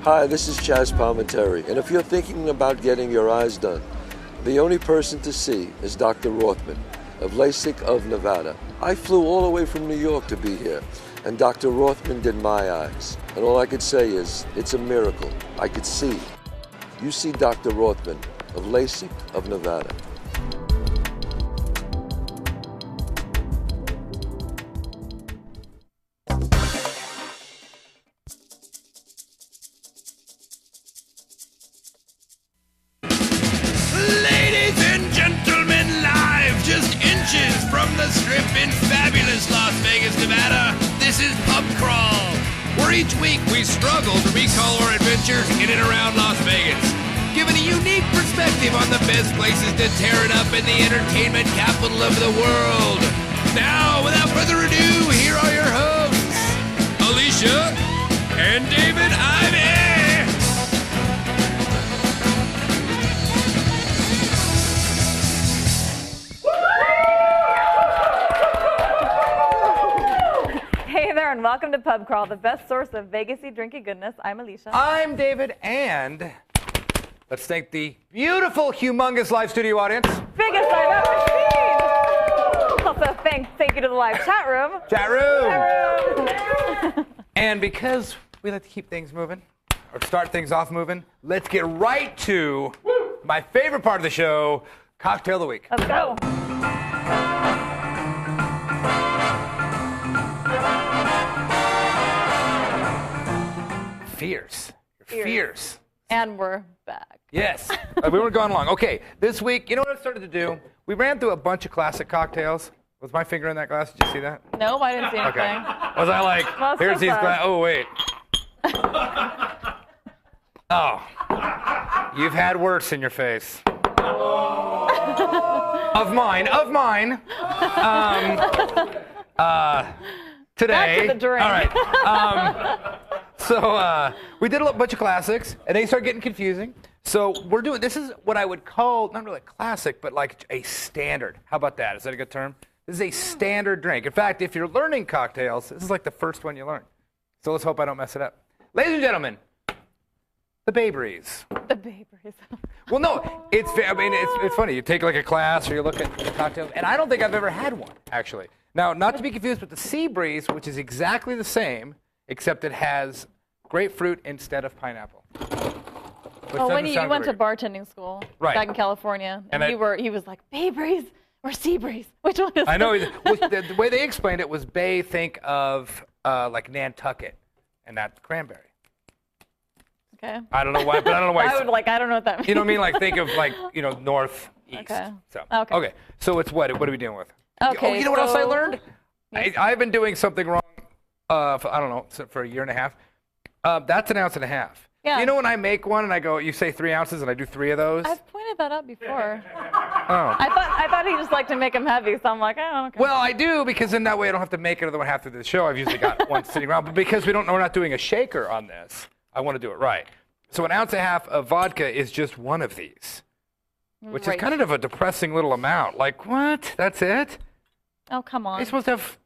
Hi, this is Chaz Palminteri, and if you're thinking about getting your eyes done, the only person to see is Dr. Rothman of LASIK of Nevada. I flew all the way from New York to be here, and Dr. Rothman did my eyes. And all I could say is, it's a miracle. I could see. You see Dr. Rothman of LASIK of Nevada. From the Strip in fabulous Las Vegas, Nevada, this is Pub Crawl, where each week we struggle to recall our adventures in and around Las Vegas, giving a unique perspective on the best places to tear it up in the entertainment capital of the world. Now, without further ado, here are your hosts, Alicia and David. I'm and welcome to Pub Crawl, the best source of Vegas-y drinky goodness. I'm Alicia. I'm David, and let's thank the beautiful, humongous live studio audience. Biggest I've ever seen. Also, thank you to the live chat room. Chat room. And because we like to keep things moving, or start things off moving, let's get right to my favorite part of the show, Cocktail of the Week. Let's go. Fierce. And we're back. Yes. We weren't going long. Okay, this week, you know what I started to do? We ran through a bunch of classic cocktails. Was my finger in that glass? Did you see that? No, I didn't see anything. Okay. Was I like, well, here's so these glasses. Oh, wait. Oh. You've had worse in your face. Of mine. Today. Back to the drink. All right. So we did a bunch of classics, and they start getting confusing. So this is what I would call, not really a classic, but like a standard. How about that? Is that a good term? This is a standard drink. In fact, if you're learning cocktails, this is like the first one you learn. So let's hope I don't mess it up. Ladies and gentlemen, the Bay Breeze. The Bay Breeze. Well, no, it's funny. You take like a class or you look at cocktails, and I don't think I've ever had one, actually. Now, not to be confused with the Sea Breeze, which is exactly the same, except it has grapefruit instead of pineapple. Oh, when you went to bartending school back in California, and he was like, Bay Breeze or Sea Breeze? Which one is it? I know. The way they explained it was Bay, think of like Nantucket, and that's cranberry. Okay. I don't know why, but I don't know why. I don't know what that means. You know what I mean? Like, think of northeast. Okay. So, okay. So it's what? What are we dealing with? Okay. Oh, you know what else I learned? I've been doing something wrong. For a year and a half. That's an ounce and a half. Yeah. You know when I make one and I go, you say 3 ounces and I do 3 of those? I've pointed that out before. Oh. I thought he just liked to make them heavy, so I'm like, oh, okay. Well, I do, because in that way I don't have to make another one halfway through the show. I've usually got one sitting around. But because we're not doing a shaker on this, I want to do it right. So an ounce and a half of vodka is just one of these, which is kind of a depressing little amount. Like, what? That's it? Oh, come on. You're supposed to have...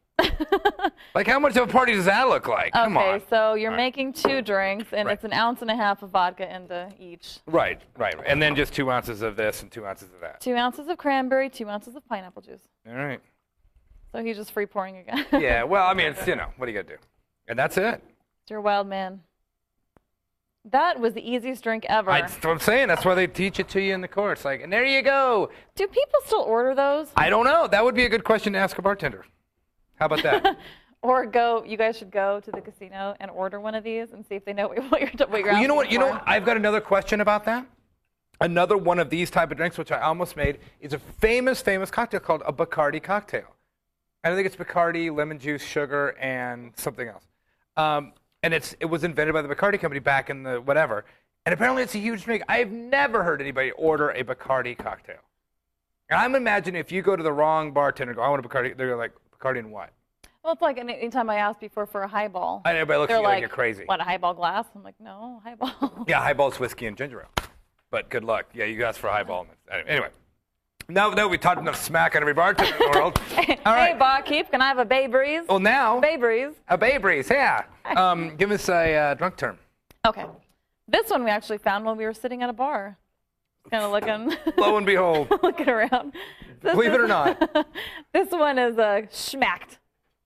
Like, how much of a party does that look like? Come on. Okay, so you're making 2 drinks, and it's an ounce and a half of vodka into each. Right. And then just 2 ounces of this and 2 ounces of that. 2 ounces of cranberry, 2 ounces of pineapple juice. All right. So he's just free pouring again. Yeah, well, I mean, it's, what do you got to do? And that's it. You're a wild man. That was the easiest drink ever. That's what I'm saying. That's why they teach it to you in the course. Like, and there you go. Do people still order those? I don't know. That would be a good question to ask a bartender. How about that? Or you guys should go to the casino and order one of these and see if they know what you're asking well, you know what? I've got another question about that. Another one of these type of drinks, which I almost made, is a famous cocktail called a Bacardi cocktail. I think it's Bacardi, lemon juice, sugar, and something else. And it was invented by the Bacardi company back in the whatever. And apparently it's a huge drink. I've never heard anybody order a Bacardi cocktail. And I'm imagining if you go to the wrong bartender and go, I want a Bacardi, they're like, Bacardi and what? Well, it's like anytime I ask before for a highball. And everybody looks at you like you're crazy. What, a highball glass? I'm like, no, highball. Yeah, highball's whiskey and ginger ale. But good luck. Yeah, you asked for a highball. Anyway. Now we talked enough smack on every bartender in the world. All right. Hey, barkeep, can I have a Bay Breeze? Well, now. Bay Breeze. A Bay Breeze, yeah. Give us a drunk term. Okay. This one we actually found when we were sitting at a bar. Kind of looking. Lo and behold. Looking around. Believe it or not. This one is schmacked.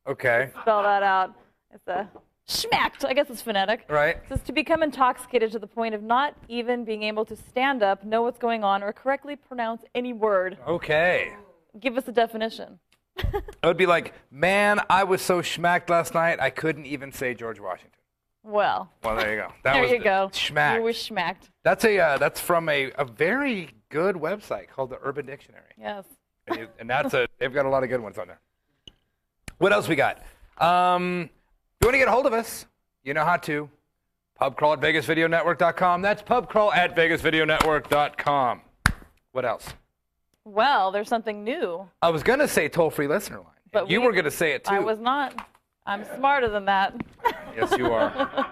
Okay. Spell that out. It's a schmacked. I guess it's phonetic. Right. It says to become intoxicated to the point of not even being able to stand up, know what's going on, or correctly pronounce any word. Okay. Give us a definition. It would be like, man, I was so schmacked last night, I couldn't even say George Washington. Well, there you go. There you go. Schmacked. You were schmacked. That's from a very good website called the Urban Dictionary. Yes. And they've got a lot of good ones on there. What else we got? If you want to get a hold of us, you know how to. Pubcrawl at VegasVideoNetwork.com. That's pubcrawl at VegasVideoNetwork.com. What else? Well, there's something new. I was going to say toll-free listener line. But you were going to say it, too. I was not. I'm smarter than that. Yes, you are.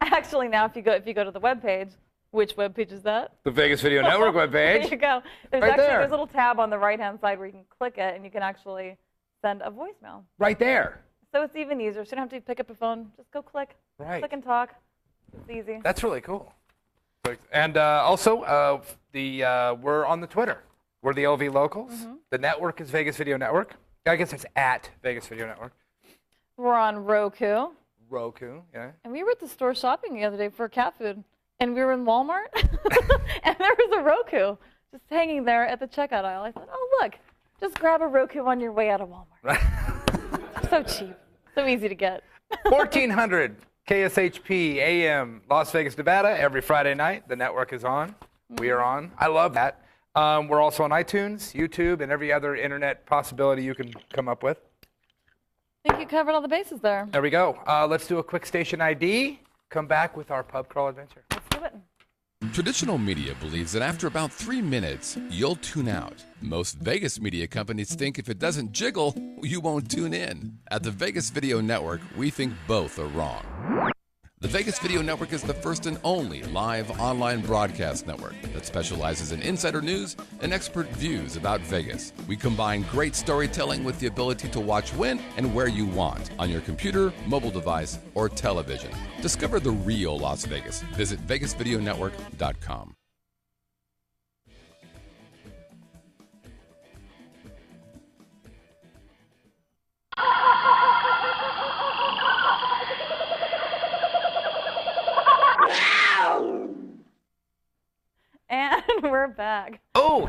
Actually, now if you go to the webpage, which webpage is that? The Vegas Video Network webpage. There you go. There's there's a little tab on the right-hand side where you can click it, and you can actually send a voicemail. Right there. So it's even easier. So you don't have to pick up a phone. Just go click. Right. Click and talk. It's easy. That's really cool. And also, we're on the Twitter. We're the LV Locals. Mm-hmm. The network is Vegas Video Network. I guess it's at Vegas Video Network. We're on Roku. Roku, yeah. And we were at the store shopping the other day for cat food. And we were in Walmart. And there was a Roku just hanging there at the checkout aisle. I thought, oh, look. Just grab a Roku on your way out of Walmart. Right. So cheap. So easy to get. 1400 KSHP AM, Las Vegas, Nevada. Every Friday night, the network is on. Mm-hmm. We are on. I love that. We're also on iTunes, YouTube, and every other internet possibility you can come up with. I think you covered all the bases there. There we go. Let's do a quick station ID. Come back with our pub crawl adventure. Let's do it. Traditional media believes that after about 3 minutes, you'll tune out. Most Vegas media companies think if it doesn't jiggle, you won't tune in. At the Vegas Video Network, we think both are wrong. The Vegas Video Network is the first and only live online broadcast network that specializes in insider news and expert views about Vegas. We combine great storytelling with the ability to watch when and where you want on your computer, mobile device, or television. Discover the real Las Vegas. Visit VegasVideoNetwork.com. And we're back. Oh,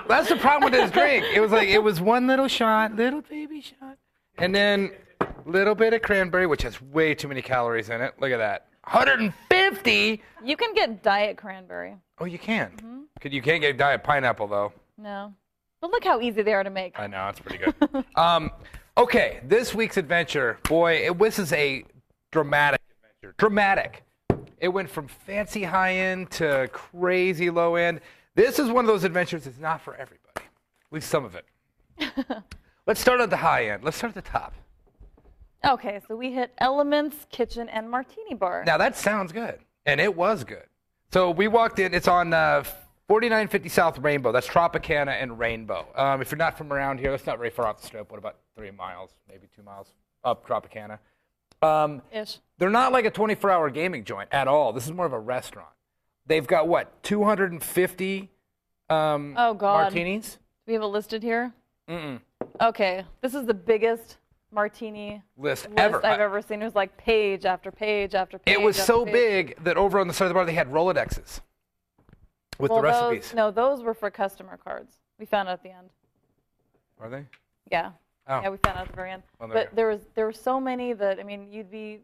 that's the problem with this drink. It was one little shot, little baby shot, and then a little bit of cranberry, which has way too many calories in it. Look at that, 150. You can get diet cranberry. Oh, you can. Mm-hmm. You can't get diet pineapple though. No, but look how easy they are to make. I know, it's pretty good. Okay, this week's adventure, boy, this is a dramatic adventure. Dramatic. It went from fancy high-end to crazy low-end. This is one of those adventures that's not for everybody, at least some of it. Let's start at the high end. Let's start at the top. Okay, so we hit Elements Kitchen and Martini Bar. Now, that sounds good, and it was good. So we walked in. It's on 4950 South Rainbow. That's Tropicana and Rainbow. If you're not from around here, that's not very far off the strip. What, about 3 miles, maybe 2 miles up Tropicana? Ish. They're not like a 24-hour gaming joint at all. This is more of a restaurant. They've got, 250 martinis? Do we have it listed here? Mm-mm. Okay, this is the biggest martini list ever I've ever seen. It was like page after page after page. It was so big that over on the side of the bar they had Rolodexes with the recipes. Those were for customer cards. We found out at the end. Are they? Yeah. Oh. Yeah, we found out at the very end. Well, but there were so many that, I mean, it'd be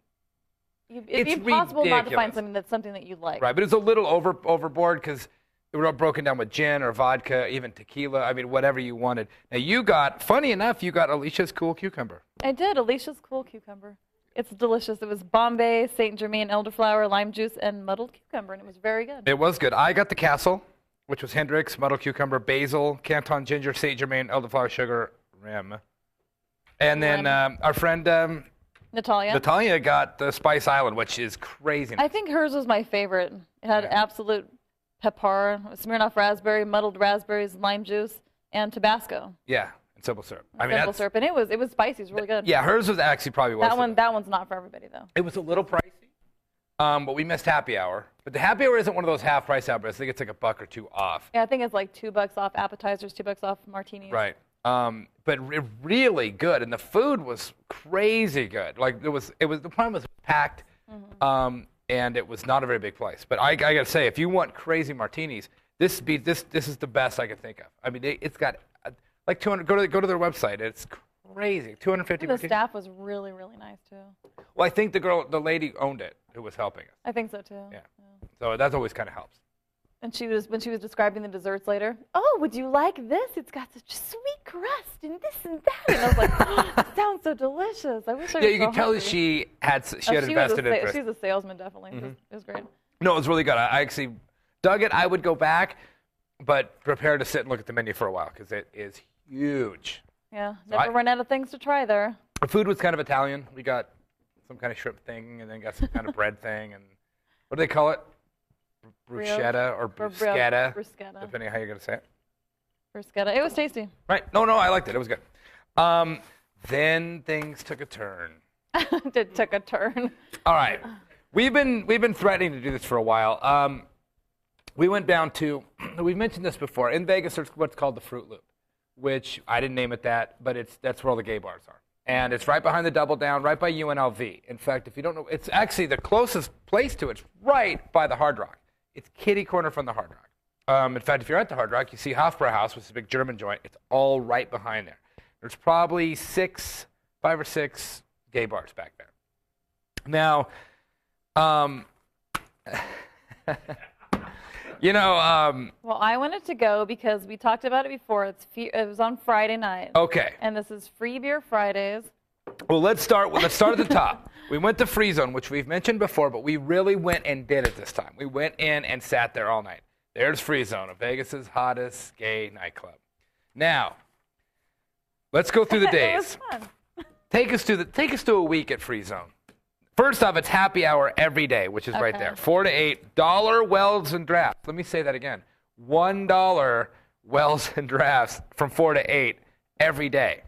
impossible ridiculous. not to find something that you like. Right, but it's a little overboard because they were all broken down with gin or vodka, even tequila. I mean, whatever you wanted. Now funny enough, you got Alicia's Cool Cucumber. I did, Alicia's Cool Cucumber. It's delicious. It was Bombay, Saint Germain, elderflower, lime juice, and muddled cucumber, and it was very good. It was good. I got the Castle, which was Hendrix, muddled cucumber, basil, Canton ginger, Saint Germain, elderflower, sugar, rim. And then our friend Natalia got the Spice Island, which is crazy. I think hers was my favorite. It had absolute pepper, Smirnoff raspberry, muddled raspberries, lime juice, and Tabasco. Yeah, and simple syrup. Simple syrup, and it was spicy. It was really good. Yeah, hers was actually probably that one's not for everybody though. It was a little pricey, But we missed happy hour. But the happy hour isn't one of those half price hours. I think it's like $1 or $2 off. Yeah, I think it's like $2 off appetizers, $2 off martinis. Right. But really good, and the food was crazy good. Like the plan was packed, and it was not a very big place. But I gotta say, if you want crazy martinis, this is the best I could think of. I mean, it's got like 200. Go to their website. It's crazy. 250. The staff was really, really nice too. Well, I think the lady owned it who was helping us. I think so too. Yeah. So that always kind of helps. And when she was describing the desserts later, oh, would you like this? It's got such a sweet crust and this and that. And I was like, oh, it sounds so delicious. I wish I was you so can tell hungry. she had invested interest. She's a salesman, definitely. It was great. No, it was really good. I actually dug it. I would go back, but prepare to sit and look at the menu for a while because it is huge. Yeah, never run out of things to try there. The food was kind of Italian. We got some kind of shrimp thing, and then got some kind of bread thing, and what do they call it? Bruschetta or bruschetta, depending on how you're going to say it. Bruschetta. It was tasty. Right. No, I liked it. It was good. Then things took a turn. It took a turn. All right. We've been threatening to do this for a while. We went down to, we've mentioned this before, in Vegas there's what's called the Fruit Loop, which I didn't name it that, but that's where all the gay bars are. And it's right behind the Double Down, right by UNLV. In fact, if you don't know, it's actually the closest place to it's right by the Hard Rock. It's kitty corner from the Hard Rock. In fact, if you're at the Hard Rock, you see Hofbrauhaus, which is a big German joint. It's all right behind there. There's probably 5 or 6 gay bars back there. Now, well, I wanted to go because we talked about it before. It was on Friday night. Okay. And this is Free Beer Fridays. Well, let's start at the top. We went to Free Zone, which we've mentioned before, but we really went and did it this time. We went in and sat there all night. There's Free Zone, Vegas's hottest gay nightclub. Now, let's go through the days. It was fun. Take us to a week at Free Zone. First off, it's happy hour every day, which is right there. 4 to 8, $1 wells and drafts. Let me say that again. $1 wells and drafts from 4 to 8 every day.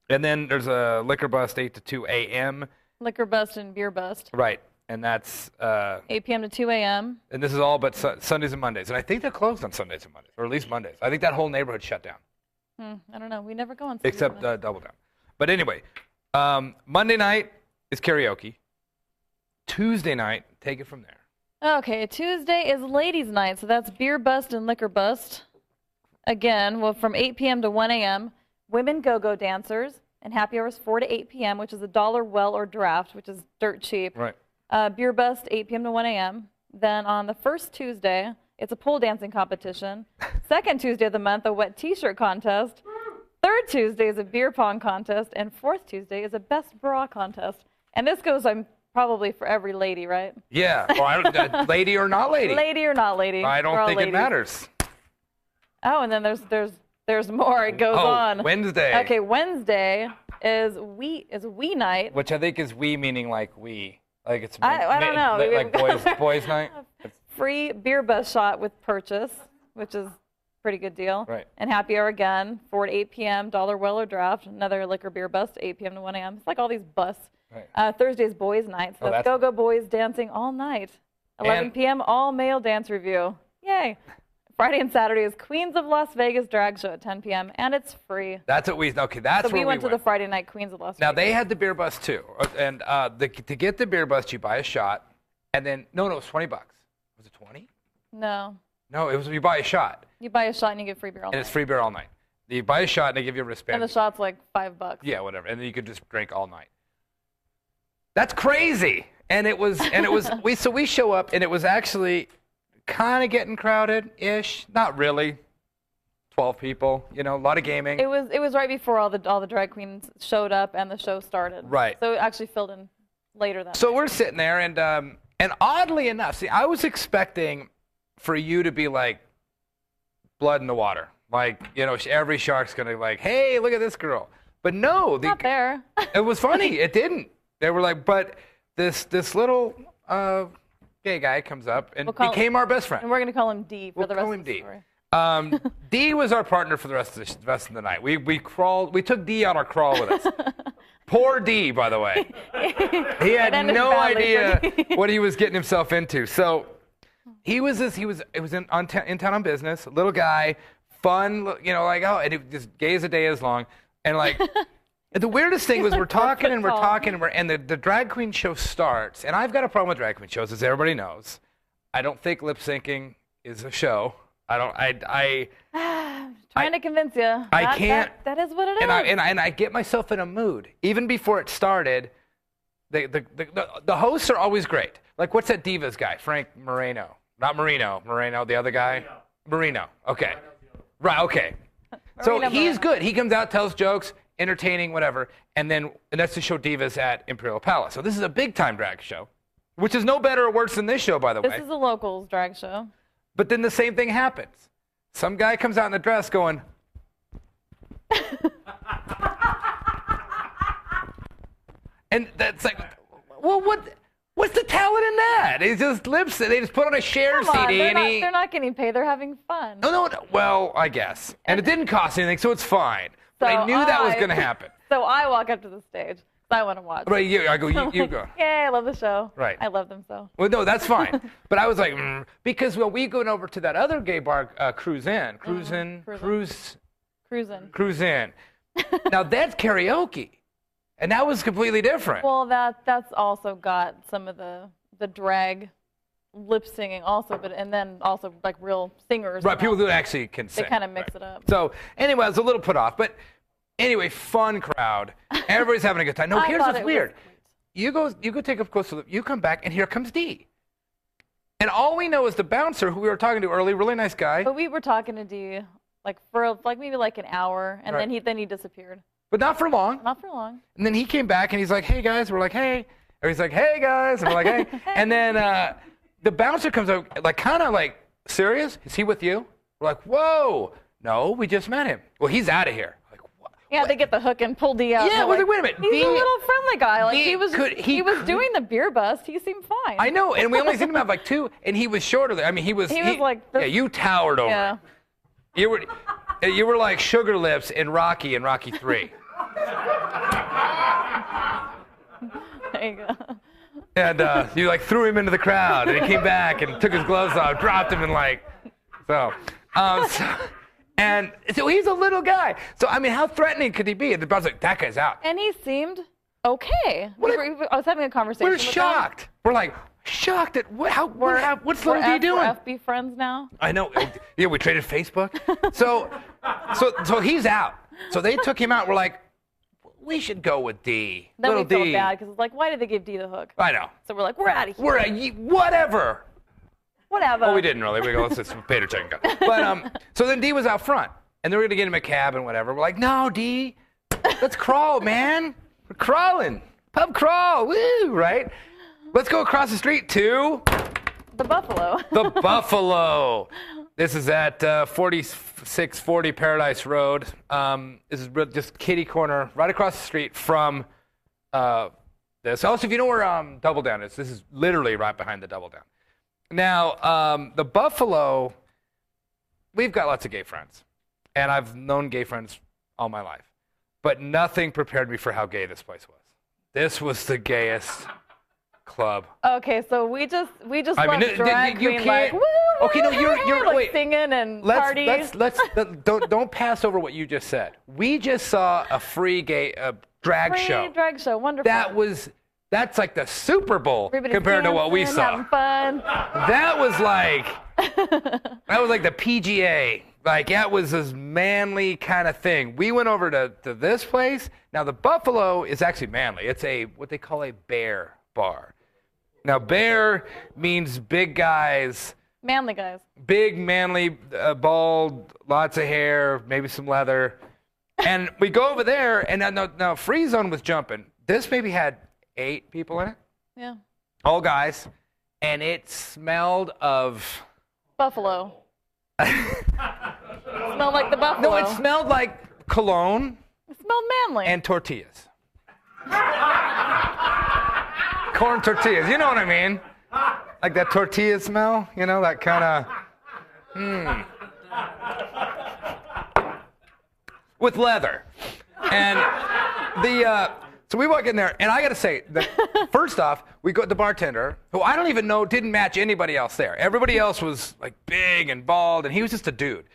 And then there's a liquor bust 8 to 2 a.m. Liquor bust and beer bust. Right. And that's 8 p.m. to 2 a.m. And this is all but Sundays and Mondays. And I think they're closed on Sundays and Mondays, or at least Mondays. I think that whole neighborhood shut down. I don't know. We never go on Sundays. Except Double Down. But anyway, Monday night is karaoke. Tuesday night, take it from there. Okay, Tuesday is ladies' night, so that's beer bust and liquor bust. Again, well, from 8 p.m. to 1 a.m., women go-go dancers, and happy hours 4 to 8 p.m., which is $1 well or draft, which is dirt cheap. Right. Beer bust, 8 p.m. to 1 a.m. Then on the first Tuesday, it's a pole dancing competition. Second Tuesday of the month, a wet T-shirt contest. Third Tuesday is a beer pong contest, and fourth Tuesday is a best bra contest. And this goes probably for every lady, right? Yeah. Well, lady or not lady. Lady or not lady. I don't think it matters. Oh, and then there's more. It goes on. Wednesday. Okay, Wednesday is we night. Which I think is we meaning like we. Like it's I don't know. Like boys night. Free beer bus shot with purchase, which is a pretty good deal. Right. And happy hour again, 4 to 8 p.m., $1 well or draft, another liquor beer bus, 8 p.m. to 1 a.m. It's like all these bus. Right. Thursday's boys night, so that's go-go boys dancing all night. 11 p.m. all male dance review. Yay. Friday and Saturday is Queens of Las Vegas drag show at 10 p.m. and it's free. That's what that's so where we went to the Friday night Queens of Las Vegas. Now they had the beer bus too, and to get the beer bus you buy a shot, and then no, it was $20. Was it 20? No, it was you buy a shot. You buy a shot and you get free beer all night. And it's free beer all night. You buy a shot and they give you a wristband. And the shot's like $5. Yeah, whatever, and then you could just drink all night. That's crazy. And it was we show up and it was actually kind of getting crowded-ish. Not really. 12 people, a lot of gaming. It was right before all the drag queens showed up and the show started. Right. So it actually filled in later than. So we're sitting there and oddly enough, see, I was expecting for you to be like blood in the water. Like, every shark's going to like, "Hey, look at this girl." But no, not there. It was funny. It didn't. They were like, but this little gay guy comes up and became our best friend. And we're going to call him D for the rest of the story. Dee was our partner for the rest of the night. We crawled. We took Dee on our crawl with us. Poor Dee, by the way. He had no idea what he was getting himself into. So he was in town on business, little guy, fun, and it just gay as a day is long, and like. The weirdest thing was we're talking and the drag queen show starts, and I've got a problem with drag queen shows, as everybody knows. I don't think lip syncing is a show. Trying to convince you. I can't. That is what it is. And I get myself in a mood. Even before it started, the hosts are always great. Like, what's that Divas guy? Frank Moreno. Not Marino. Moreno, the other guy? Marino. Okay. Right, okay. So he's good. He comes out, tells jokes, entertaining, whatever, and that's the show Divas at Imperial Palace. So this is a big-time drag show, which is no better or worse than this show, by the way. This is a locals drag show. But then the same thing happens. Some guy comes out in a dress going, and that's like, well, what's the talent in that? It's just lips. They just put on a share CD. They're not getting paid. They're having fun. No. Well, I guess. And it didn't cost anything, so it's fine. But I knew that was going to happen. So I walk up to the stage. I want to watch. Right, I go, you go. Yeah, I love the show. Right. I love them so. Well, no, that's fine. But I was like, because we go over to that other gay bar, Cruise In. Now that's karaoke, and that was completely different. Well, that's also got some of the drag lip singing also, and then also like real singers. Right, people who actually can sing. They kind of mix it up. So anyway, I was a little put off, but anyway, fun crowd. Everybody's having a good time. No, here's what's weird. You go take a close look. You come back, and here comes Dee. And all we know is the bouncer who we were talking to early, really nice guy. But we were talking to Dee for maybe an hour, and then he disappeared. But not for long. Not for long. And then he came back, and he's like, "Hey guys," we're like, "Hey," or he's like, "Hey guys," and we're like, "Hey," and then the bouncer comes up, kind of serious? Is he with you? We're like, "Whoa, no, we just met him." Well, he's out of here. Yeah, they get the hook and pull Dee out. Yeah, wait a minute. He's a little friendly guy. He was doing the beer bust. He seemed fine. I know, and we only seen him have two, and he was shorter. I mean, he was like this. Yeah, you towered over him. You were like Sugar Lips in Rocky 3. There you go. And you threw him into the crowd, and he came back and took his gloves off, dropped him, and And so he's a little guy. So, I mean, how threatening could he be? And the brother's like, that guy's out. And he seemed okay. I was having a conversation with shocked. Him. We're shocked at what's little D doing? We're FB friends now. I know. Yeah, we traded Facebook. So he's out. So they took him out. We're like, we should go with D. Then we felt bad because it's why did they give D the hook? I know. So we're like, we're out of here. Whatever. Whatever. Oh, we didn't really. We go, let's just pay check. But so then D was out front, and they were gonna get him a cab and whatever. We're like, no, D, let's crawl, man. We're crawling, pub crawl, woo, right? Let's go across the street to the Buffalo. The Buffalo. This is at 4640 Paradise Road. This is just kitty corner, right across the street from this. Also, if you know where Double Down is, this is literally right behind the Double Down. Now, the Buffalo, we've got lots of gay friends, and I've known gay friends all my life, but nothing prepared me for how gay this place was. This was the gayest club. Okay, so we just left drag queen woo, okay, no, you're wait, singing and partying. Don't pass over what you just said. We just saw a free gay drag show. Free drag show, wonderful. That's like the Super Bowl compared to what we saw. Having fun. That was like the PGA. That was this manly kind of thing. We went over to this place. Now the Buffalo is actually manly. It's what they call a bear bar. Now bear means big guys. Manly guys. Big, manly, bald, lots of hair, maybe some leather. And we go over there, and now Free Zone was jumping. This maybe had 8 people in it. Yeah. All guys. And it smelled of... Buffalo. It smelled like the Buffalo. No, it smelled like cologne. It smelled manly. And tortillas. Corn tortillas. You know what I mean? Like that tortilla smell? You know, that kind of... with leather. And so we walk in there, and I got to say, first off, we go to the bartender, who I don't even know didn't match anybody else there. Everybody else was like big and bald, and he was just a dude.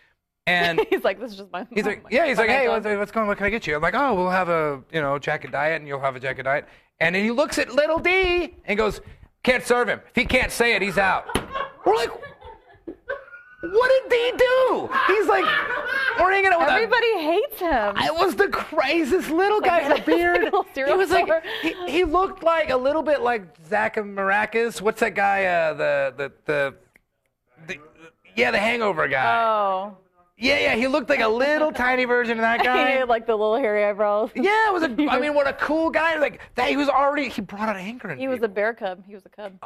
And He's like, this is just my. he's like, my- hey, my what's going on? What can I get you? I'm like, oh, we'll have a Jack and Diet, and you'll have a Jack and Diet. And then he looks at little D and goes, can't serve him. If he can't say it, he's out. We're like, what did D do? He's like, we're hanging out with Everybody hates him. It was the craziest little guy had a beard. Little He serial was like, killer. he looked like a little bit like Zach Maracas. What's that guy? The Hangover guy. Oh. Yeah. He looked like a little tiny version of that He guy. had like the little hairy eyebrows. Yeah, it was. I mean, what a cool guy! Like that, he brought out anger in He was people. a bear cub. He was a cub.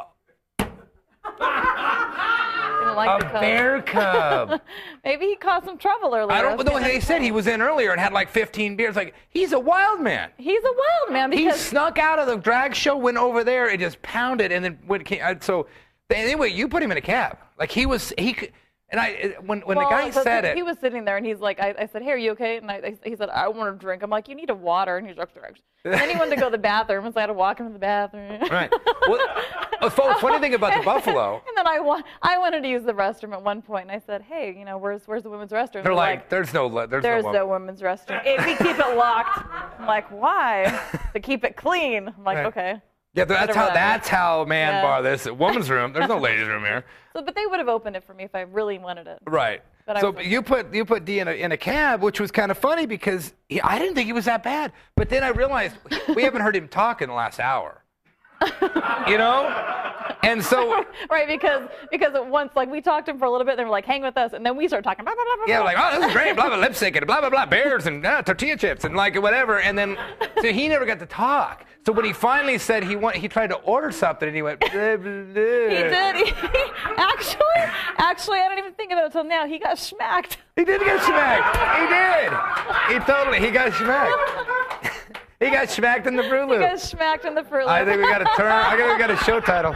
Didn't like the A cub. bear cub. Maybe he caused some trouble earlier. I don't know. They said he was in earlier and had like 15 beers. Like he's a wild man. He's a wild man He because snuck out of the drag show, went over there, and just pounded, and then so anyway, you put him in a cab. Like he could. And when the guy said it, he was sitting there and he's like, I said, hey, are you okay? And he said, I want a drink. I'm like, you need a water. And he's like, and then he wanted to go to the bathroom, and so I had to walk him to the bathroom. right. Well, a funny thing about the Buffalo. And then I wanted to use the restroom at one point, and I said, hey, where's the women's restroom? They're like, there's no women's restroom. We keep it locked. I'm like, why? To keep it clean. I'm like, Right. okay. Yeah, Whatever. that's how man Yeah. bar this. Woman's room. There's no ladies' room here. So, but they would have opened it for me if I really wanted it. Right. But I So was- you put D in a cab, which was kind of funny because I didn't think he was that bad. But then I realized we haven't heard him talk in the last hour. And so Right, because at once, like, we talked to him for a little bit, then we're like, hang with us, and then we start talking. Blah, blah, blah, blah, yeah, blah. like oh this is great, blah blah lipstick and blah blah blah bears and tortilla chips and like whatever. And then so he never got to talk. So when he finally said he tried to order something and he went. Blah, blah, blah. He did. Actually, I don't even think about it until now. He got smacked. He did get smacked. He did. He got smacked. He got smacked in the brew He loop. got smacked in the fruit I loop. think we got a turn. I think we got a show title.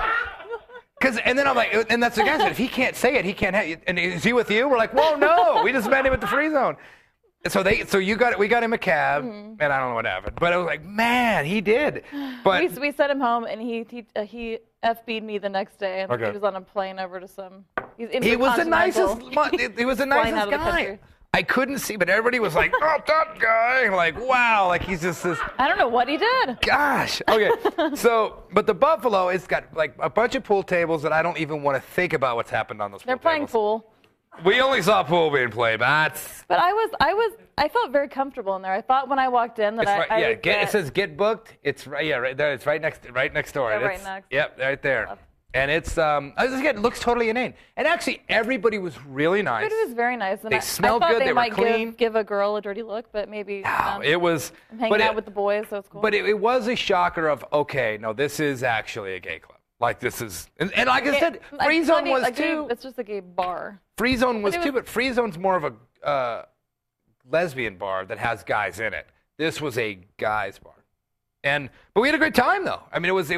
And then I'm like, and that's the guy said, if he can't say it, he can't have. And is he with you? We're like, whoa, no, we just met him at the free zone. So we got him a cab, and I don't know what happened, but I was like, man, he did. But we sent him home, and he FB'd me the next day, and Okay. he was on a plane over to some. he was the nicest. He was the Flying nicest out of the guy. country. I couldn't see, but everybody was like, oh, that guy. I'm like, wow, like he's just this. I don't know what he did. Gosh. Okay. But the Buffalo, it's got like a bunch of pool tables that I don't even want to think about what's happened on those pool They're playing tables. pool. We only saw pool being played, but But I felt very comfortable in there. I thought when I walked in that it's right, I it says get booked. It's right, right there. It's right next door. Yeah, It's- right next. Yep, right there. And it's it looks totally inane. And actually, everybody was really nice. It was very nice. And They I smelled thought good, they they were might clean. give a girl a dirty look, but maybe It was. I'm hanging out with the boys, so it's cool. But it was a shocker of okay, no, this is actually a gay club. Like this is, and like I said, Free Zone was too. It's just like a bar. Free Zone was But it too, was- but Free Zone's more of a lesbian bar that has guys in it. This was a guys bar, but we had a great time though. I mean, it was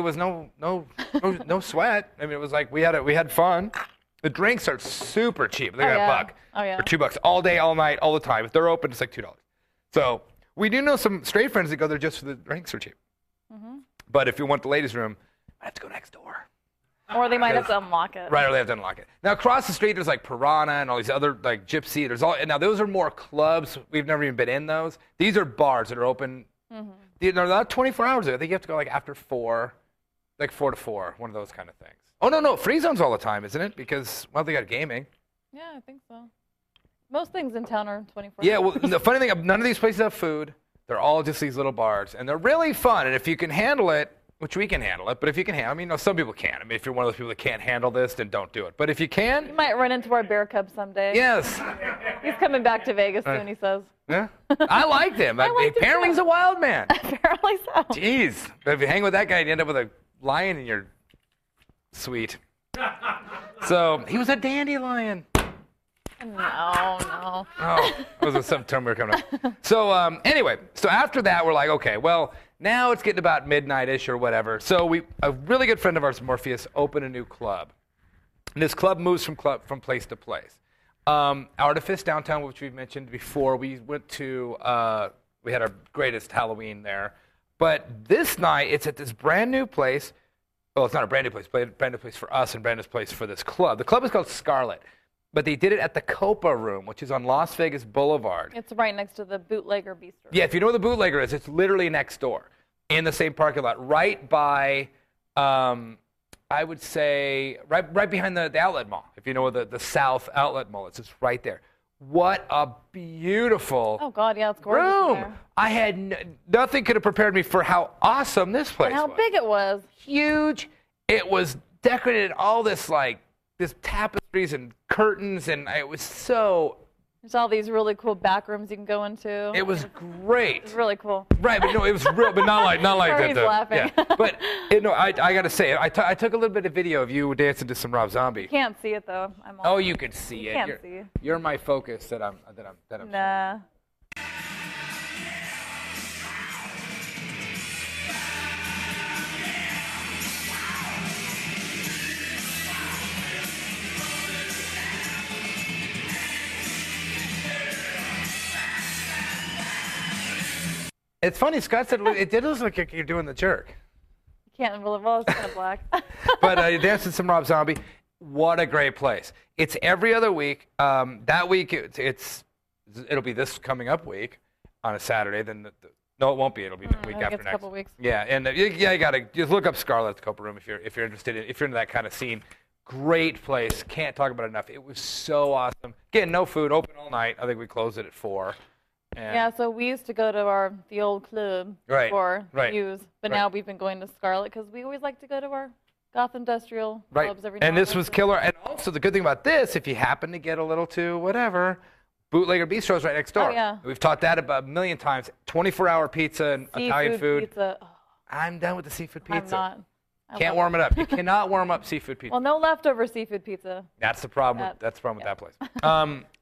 no sweat. I mean, it was like we had fun. The drinks are super cheap. They're yeah. $1 Oh, yeah. or $2 all day, all night, all the time. If they're open, it's like $2. So we do know some straight friends that go there just for the drinks are cheap. Mm-hmm. But if you want the ladies' room, I have to go next door. Or they might have to unlock it. Right, or they have to unlock it. Now across the street, there's like Piranha and all these other like Gypsy. Now those are more clubs. We've never even been in those. These are bars that are open. Mm-hmm. They're not 24 hours. I think you have to go like after 4, like 4 to 4, one of those kind of things. Oh no, Free Zone's all the time, isn't it? Because they got gaming. Yeah, I think so. Most things in town are 24. Yeah, well, the funny thing, none of these places have food. They're all just these little bars, and they're really fun. And if you can handle it, which we can handle it, but if you can handle, some people can't. I mean, if you're one of those people that can't handle this, then don't do it. But if you You can, might run into our bear cub someday. yes. He's coming back to Vegas soon, he says. Yeah. I liked him. liked him Apparently too. he's a wild man. Apparently so. Jeez. But if you hang with that guy, you end up with a lion in your suite. So he was a dandelion. No. Oh, that was some term we were coming up. So anyway, so after that, we're like, okay, well, now it's getting about midnight-ish or whatever. So a really good friend of ours, Morpheus, opened a new club. And this club moves from place to place. Artifice downtown, which we've mentioned before. We went to, we had our greatest Halloween there. But this night, it's at this brand new place. Well, it's not a brand new place, but a brand new place for us and brand new place for this club. The club is called Scarlet, but they did it at the Copa Room, which is on Las Vegas Boulevard. It's right next to the Bootlegger Bistro. Yeah, if you know where the Bootlegger is, it's literally next door in the same parking lot, right by, I would say, right behind the outlet mall. If you know where the South Outlet Mall is, it's right there. What a beautiful Oh, God, yeah, it's gorgeous room. there. I had nothing could have prepared me for how awesome this place And how was. big it was. Huge. It was decorated all this this tapestries and curtains, and it was so. There's all these really cool back rooms you can go into. It was great. It's really cool. Right, but no, it was real, but not like Murray's that. laughing. Yeah, but no, I gotta say, I took a little bit of video of you dancing to some Rob Zombie. You can't see it, though. I'm Oh, you could see You it. can't see. You're my focus that I'm. Nah. It's funny, Scott said it did look like you're doing the jerk. You can't really, well, it's kind of black. But you danced to some Rob Zombie. What a great place. It's every other week. That week, it'll be this coming up week on a Saturday. Then no, it won't be. It'll be the week I think after it's next. a couple weeks. Yeah, and you gotta just look up Scarlet at the Copa Room if you're interested if you're into that kind of scene. Great place. Can't talk about it enough. It was so awesome. Again, no food. Open all night. I think we closed it at 4. And Yeah, so we used to go to the old club for use, but now we've been going to Scarlet because we always like to go to our Goth Industrial clubs every now and and this then. was killer. And also the good thing about this, if you happen to get a little too whatever, Bootlegger Bistro is right next door. Oh, yeah. We've taught that about a million times. 24-hour pizza and Italian food. Pizza. Oh, I'm done with the seafood pizza. I'm not. Can't warm it up. You cannot warm up seafood pizza. Well, no leftover seafood pizza. That's the problem. That's the problem with that place.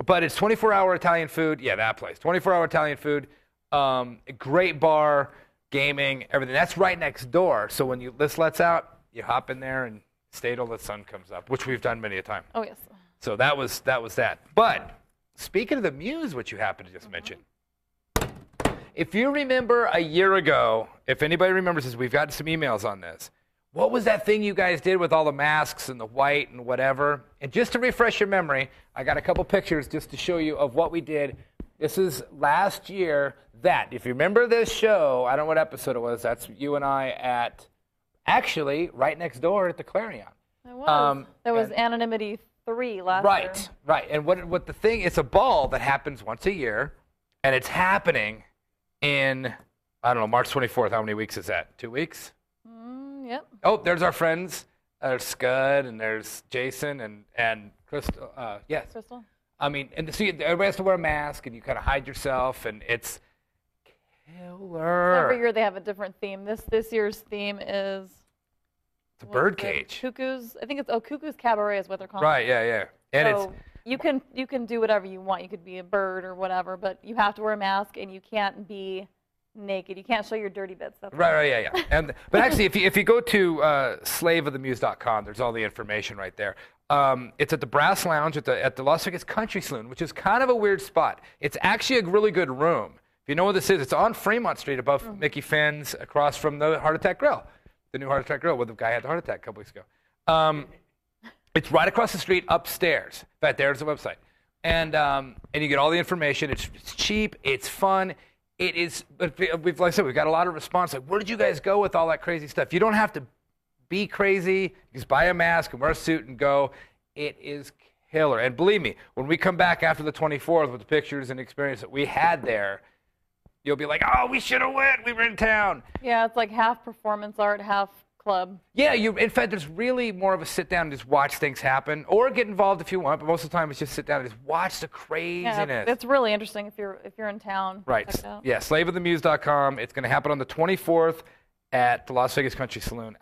But it's 24-hour Italian food. Yeah, that place. 24-hour Italian food. A great bar, gaming, everything. That's right next door. So when this lets out, you hop in there and stay till the sun comes up, which we've done many a time. Oh, yes. So that was that. But speaking of the Muse, which you happened to just mention, if you remember a year ago, if anybody remembers this, we've got some emails on this. What was that thing you guys did with all the masks and the white and whatever? And just to refresh your memory, I got a couple pictures just to show you of what we did. This is last year. If you remember this show, I don't know what episode it was. That's you and I at, actually, right next door at the Clarion. There was. There was Anonymity 3 last year. Right. And what the thing, it's a ball that happens once a year, and it's happening in, I don't know, March 24th. How many weeks is that? 2 weeks? Yep. Oh, there's our friends. There's Scud, and there's Jason, and Crystal. Yes. Crystal? I mean, and so everybody has to wear a mask, and you kind of hide yourself, and it's killer. Every year they have a different theme. This year's theme is... It's a birdcage. Cuckoo's, I think it's, Cuckoo's Cabaret is what they're calling it. Right, yeah. And so you can do whatever you want. You could be a bird or whatever, but you have to wear a mask, and you can't be naked. You can't show your dirty bits. That's right, yeah. But actually, if you go to slaveofthemuse.com, there's all the information right there. It's at the Brass Lounge at the Las Vegas Country Saloon, which is kind of a weird spot. It's actually a really good room. If you know what this is, it's on Fremont Street above Mickey Finn's, across from the Heart Attack Grill, the new Heart Attack Grill where the guy had the heart attack a couple weeks ago. It's right across the street upstairs. In fact, there's the website. And you get all the information. It's cheap. It's fun. It is, like I said, we've got a lot of response. Like, where did you guys go with all that crazy stuff? You don't have to be crazy. You just buy a mask and wear a suit and go. It is killer. And believe me, when we come back after the 24th with the pictures and experience that we had there, you'll be like, oh, we should have went. We were in town. Yeah, it's like half performance art, half club. Yeah, in fact, there's really more of a sit down and just watch things happen, or get involved if you want. But most of the time, it's just sit down and just watch the craziness. Yeah, it's really interesting if you're in town. Right. Check it out. Yeah, slaveofthemuse.com. It's going to happen on the 24th at the Las Vegas Country Saloon.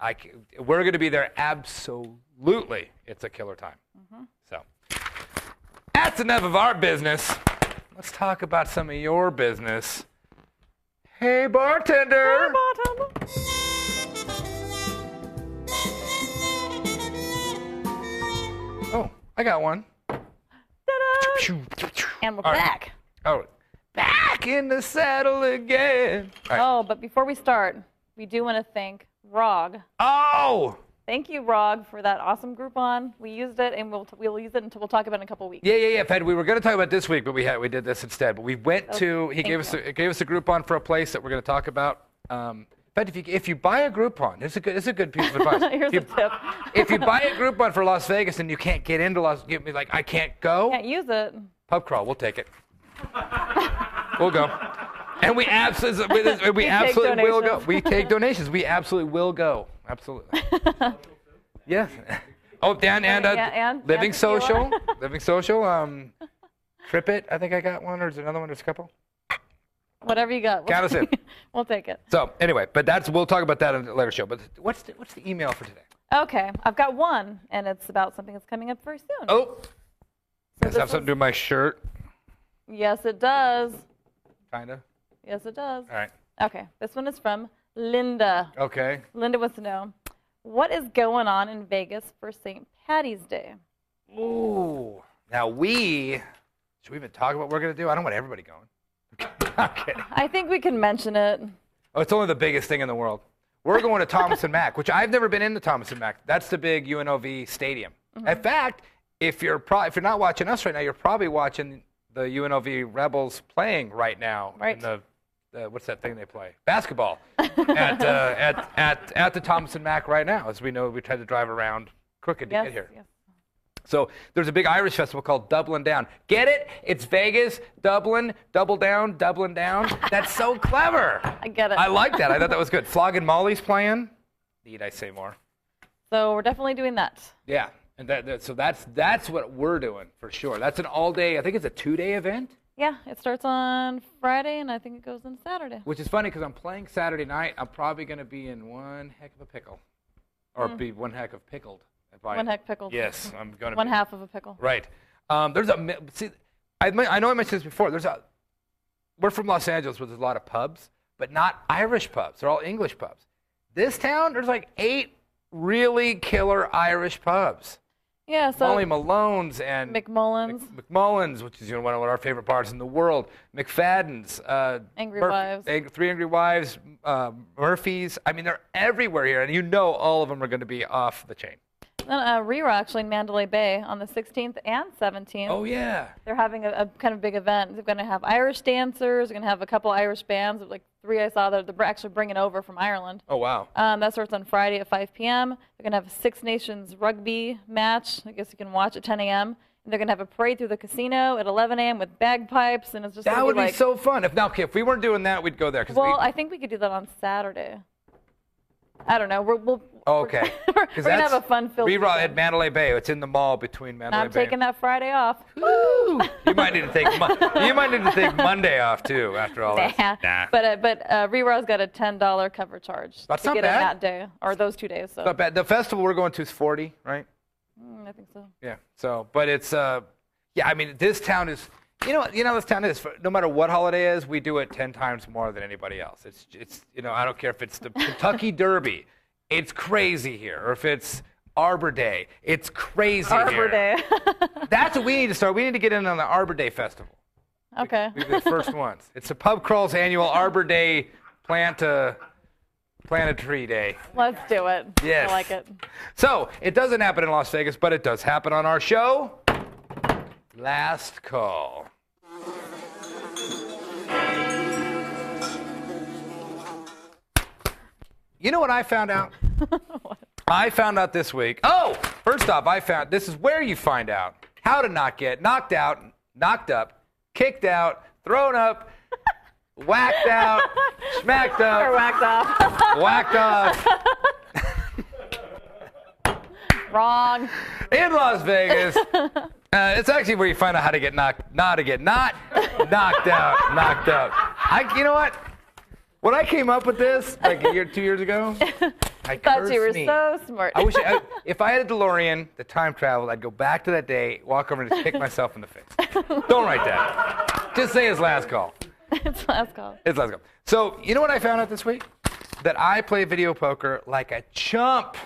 We're going to be there. Absolutely, it's a killer time. So that's enough of our business. Let's talk about some of your business. Hey, bartender. Hey, bartender. Oh, I got one. Ta-da! And we're All right. back. Oh, back in the saddle again. All right. Oh, but before we start, we do want to thank ROG. Oh! Thank you, ROG, for that awesome Groupon. We used it, and we'll use it until we'll talk about it in a couple weeks. Yeah. Fed, we were going to talk about this week, but we did this instead. But we went to, he thank gave us a Groupon for a place that we're going to talk about. Fed, if you buy a Groupon, it's a good piece of advice. Here's a tip. If you buy a Groupon for Las Vegas and you can't get into I can't go. Can't use it. Pub crawl, we'll take it. We'll go. And we absolutely will go. We take donations. We absolutely will go. Absolutely. Yeah. Oh, and Living Social. Living Social. Trip It. I think I got one, or is there another one? There's a couple. Whatever you got. Count us in. We'll take it. So anyway, but we'll talk about that in a later show. But what's the email for today? Okay, I've got one, and it's about something that's coming up very soon. Oh. Does it have something to do with my shirt? Yes, it does. Kinda. Yes, it does. All right. Okay, this one is from Linda. Okay. Linda wants to know, what is going on in Vegas for St. Patty's Day? Ooh. Now should we even talk about what we're going to do? I don't want everybody going. I'm kidding. I think we can mention it. Oh, it's only the biggest thing in the world. We're going to Thomas and Mack, which I've never been in the Thomas and Mack. That's the big UNLV stadium. Mm-hmm. In fact, if you're not watching us right now, you're probably watching the UNLV Rebels playing right now. Right. In the what's that thing they play? Basketball at the Thomas and Mack right now. As we know, we tried to drive around crooked to get here. Yes. So there's a big Irish festival called Dublin Down. Get it? It's Vegas, Dublin, double down, Dublin down. That's so clever. I get it. I like that. I thought that was good. Flogging Molly's playing. Need I say more? So we're definitely doing that. Yeah, and so that's what we're doing for sure. That's an all-day. I think it's a 2-day event. Yeah, it starts on Friday, and I think it goes on Saturday. Which is funny because I'm playing Saturday night. I'm probably going to be in one heck of a pickle, or be one heck of pickled. One heck pickled. Yes, I'm going to. One half of a pickle. Right. I know I mentioned this before. We're from Los Angeles, where there's a lot of pubs, but not Irish pubs. They're all English pubs. This town, there's like 8 really killer Irish pubs. Yeah, so Molly Malone's and McMullen's, which is one of our favorite bars in the world. McFadden's, Angry Wives, Three Angry Wives, Murphy's. I mean, they're everywhere here, and all of them are going to be off the chain. Then Rira actually in Mandalay Bay on the 16th and 17th. Oh yeah. They're having a kind of big event. They're going to have Irish dancers. They're going to have a couple Irish bands, like 3 I saw that they're actually bringing over from Ireland. Oh wow. That starts on Friday at 5 p.m. They're going to have a Six Nations rugby match. I guess you can watch at 10 a.m. And they're going to have a parade through the casino at 11 a.m. with bagpipes, and it's just that would be so fun. If we weren't doing that, we'd go there. I think we could do that on Saturday. I don't know. Okay. We're going to have a fun-filled Rerun at Mandalay Bay. It's in the mall between Mandalay Bay. I'm taking that Friday off. Woo! You might need to take Monday off too after all this. Nah. But Rerun's got a $10 cover charge That's to not get bad. in that day or those 2 days. So. Not bad. The festival we're going to is 40, right? I think so. Yeah. So, but it's I mean, this town is. This town is. No matter what holiday is, we do it 10 times more than anybody else. It's. I don't care if it's the Kentucky Derby. It's crazy here. Or if it's Arbor Day, it's crazy here. Arbor Day. That's what we need to start. We need to get in on the Arbor Day Festival. Okay. We'll be the first ones. It's the Pub Crawl's annual Arbor Day plant a tree day. Let's do it. Yes. I like it. So, it doesn't happen in Las Vegas, but it does happen on our show. Last Call. You know what I found out? What? I found out this week. Oh, first off, this is where you find out how to not get knocked out, knocked up, kicked out, thrown up, whacked out, smacked up, Or whacked off. whacked off Wrong. in Las Vegas. It's actually where you find out how to get knocked out. You know what? When I came up with this, like 2 years ago, I Thought you were cursed me. so smart. I wish if I had a DeLorean, the time travel, I'd go back to that day, walk over and just kick myself in the face. Don't write that. Just say it's last call. It's last call. It's last call. So, you know what I found out this week? That I play video poker like a chump.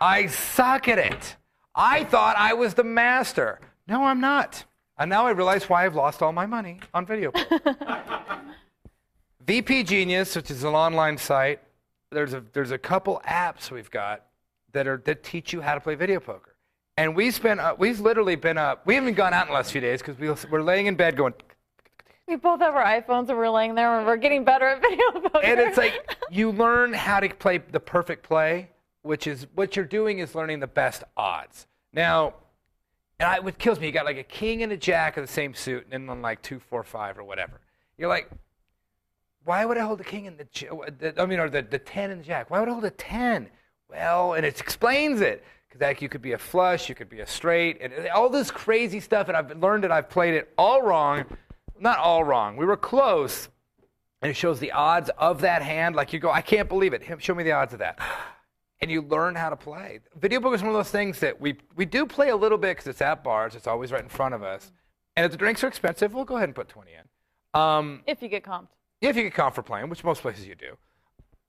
I suck at it. I thought I was the master. No, I'm not. And now I realize why I've lost all my money on video poker. VP Genius, which is an online site, there's a couple apps we've got that teach you how to play video poker. And we've literally been up. We haven't gone out in the last few days because we're laying in bed going. We both have our iPhones and we're laying there and we're getting better at video poker. And it's like you learn how to play the perfect play, which is what you're doing is learning the best odds. Now, what kills me, you got like a king and a jack of the same suit, and then like 2, 4, 5 or whatever. You're like, why would I hold the king and the 10 and the jack? Why would I hold a 10? Well, and it explains it. Because you could be a flush, you could be a straight, and all this crazy stuff. And I've learned that I've played it all wrong. Not all wrong. We were close. And it shows the odds of that hand. Like you go, I can't believe it. Show me the odds of that. And you learn how to play. Video poker is one of those things that we do play a little bit because it's at bars. It's always right in front of us. And if the drinks are expensive, we'll go ahead and put 20 in. If you get comped. If you get comped for playing, which most places you do.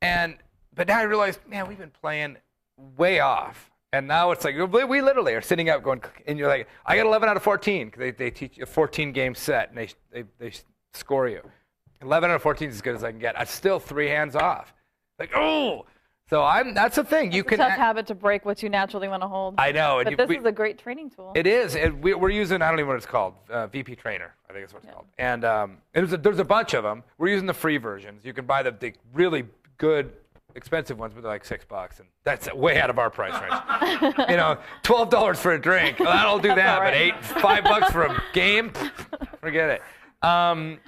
But now I realized, man, we've been playing way off. And now it's like, we literally are sitting up going, and you're like, I got 11 out of 14. They teach you a 14-game set, and they score you. 11 out of 14 is as good as I can get. I'm still 3 hands off. Like, oh! So that's the thing. It's a tough habit to break what you naturally want to hold. I know. But this is a great training tool. It is. And we're using, I don't even know what it's called, VP Trainer, I think is what it's called. And there's a bunch of them. We're using the free versions. You can buy the really good, expensive ones, but they're like $6, and that's way out of our price range. $12 for a drink. Well, that'll do that. Right. But $5 for a game, forget it.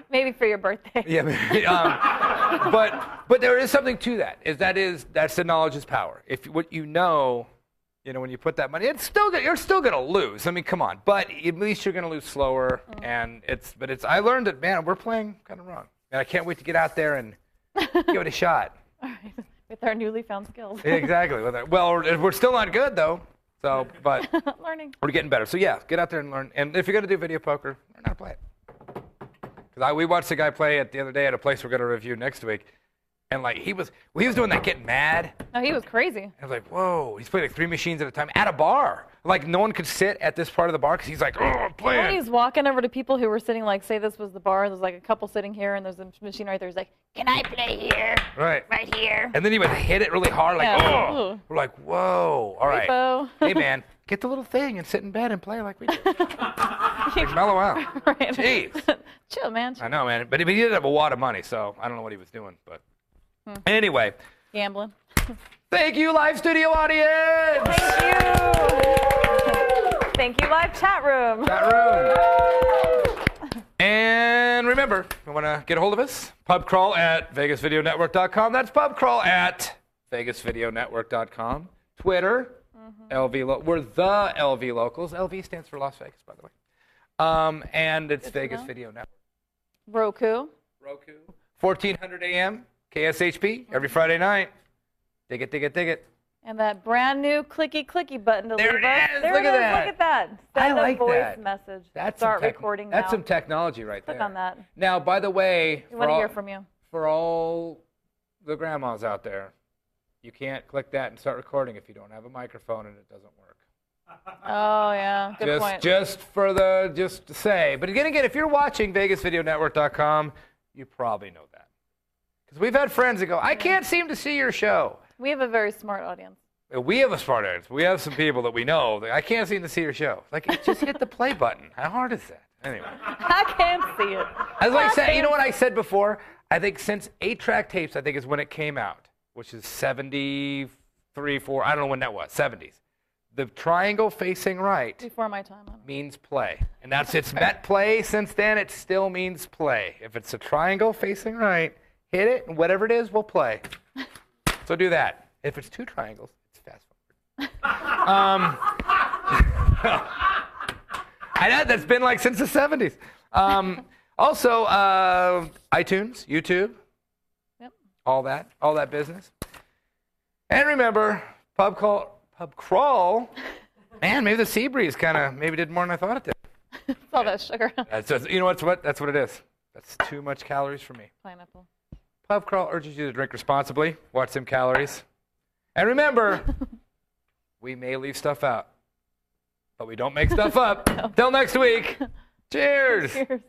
Maybe for your birthday. Yeah. But there is something to that. That's the knowledge is power. If what you know, when you put that money, you're still gonna lose. I mean, come on. But at least you're gonna lose slower. And I learned that, man, we're playing kind of wrong, and I can't wait to get out there and give it a shot. All right. With our newly found skills. Exactly. Well, we're still not good, though. So, but learning. We're getting better. So, yeah, get out there and learn. And if you're going to do video poker, learn how to play it. Because we watched a guy play it the other day at a place we're going to review next week. And, like, he was doing that getting mad. Oh, he was crazy. I was like, whoa. He's playing like 3 machines at a time at a bar. Like, no one could sit at this part of the bar because he's like, oh, I'm playing. When he's walking over to people who were sitting, like, say this was the bar, there's like a couple sitting here, and there's a machine right there. He's like, can I play here? Right. Right here. And then he would hit it really hard, like, yeah. oh. We're like, whoa. All right. Repo. Hey, man, get the little thing and sit in bed and play like we do. Like, mellow out. Right. Jeez. Chill, man. I know, man. But he did have a wad of money, so I don't know what he was doing. But anyway. Gambling. Thank you, live studio audience. Thank you. Thank you, live chat room. And remember, if you want to get a hold of us, pubcrawl at vegasvideonetwork.com. That's pubcrawl at vegasvideonetwork.com. Twitter, we're the LV Locals. LV stands for Las Vegas, by the way. And it's Vegas Video Network. Roku. 1400 AM, KSHP, every Friday night. Dig it. And that brand new clicky button to There leave it us. is. There Look it at is. that. Look at that. I Send like a voice that. message. That's Start recording now. That's some technology right there. Click on that. Now, by the way, We want to hear from you. for all the grandmas out there, you can't click that and start recording if you don't have a microphone and it doesn't work. Oh, yeah. Good point. Just to say. But again, if you're watching VegasVideoNetwork.com, you probably know that. Because we've had friends that go, I can't seem to see your show. We have a very smart audience. We have a smart audience. We have some people that we know that I can't seem to see your show. Like, just hit the play button. How hard is that? Anyway. I can't see it. As I said, you know what I said before? I think since 8-track tapes, I think is when it came out, which is 73, 4, I don't know when that was, 70s. The triangle facing right Before my time. means play. And it's meant play since then. It still means play. If it's a triangle facing right, hit it, and whatever it is, we'll play. So do that. If it's 2 triangles, it's fast forward. I know, that's been like since the 70s. Also, iTunes, YouTube, all that business. And remember, pub crawl. Man, maybe the sea breeze maybe did more than I thought it did. It's all that sugar. You know what? That's what it is. That's too much calories for me. Pineapple. Pub crawl urges you to drink responsibly, watch some calories, and remember, we may leave stuff out. but we don't make stuff up. Till next week. Cheers. Cheers.